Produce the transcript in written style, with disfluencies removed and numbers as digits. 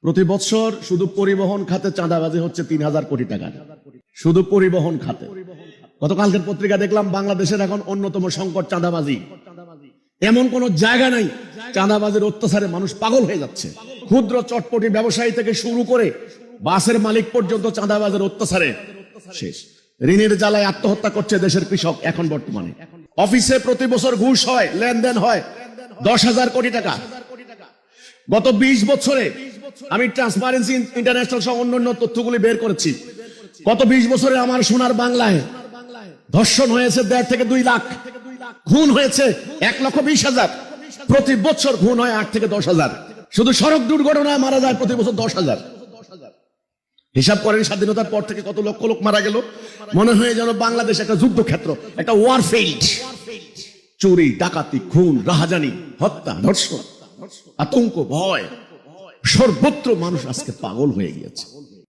প্রতি বছর শুধু পরিবহন খাতে চাঁদাবাজি হচ্ছে ৩,০০০ কোটি টাকা, শুধু পরিবহন খাতে। গতকালকের পত্রিকা দেখলাম বাংলাদেশের এখন অন্যতম সংকট চাঁদাবাজি। এমন কোন জায়গা নাই, চাঁদাবাজির অত্যাচারে মানুষ পাগল হয়ে যাচ্ছে। ক্ষুদ্র চটপটি ব্যবসায়ী থেকে শুরু করে বাসের মালিক পর্যন্ত চাঁদাবাজির অত্যাচারে শেষ। ঋণের জ্বালায় আত্মহত্যা করছে দেশের কৃষক। এখন বর্তমানে অফিসে প্রতি বছর ঘুষ হয়, লেনদেন হয় ১০,০০০ কোটি টাকা। গত ২০ বছরে আমি ট্রান্সপারেন্সি ইন্টারন্যাশনাল সহ অন্যান্য তথ্যগুলি বের করেছি। গত ২০ বছরে আমার সোনার বাংলায় ধর্ষণ হয়েছে ১.৫ থেকে ২ লাখ, খুন হয়েছে ১,২০,০০০। প্রতি বছর খুন হয় ৮ থেকে ১০,০০০। শুধু সড়ক দুর্ঘটনায় মারা যায় প্রতি বছর ১০,০০০। হিসাব করেন স্বাধীনতার পর থেকে কত লক্ষ লোক মারা গেল। মনে হয় যেন বাংলাদেশ একটা যুদ্ধক্ষেত্র, একটা ওয়ার ফিল্ড। চুরি, ডাকাতি, খুন, রাহাজানি, হত্যা, ধর্ষণ, আতঙ্ক, ভয়, সর্বত্র মানুষ আজকে পাগল হয়ে গিয়েছে।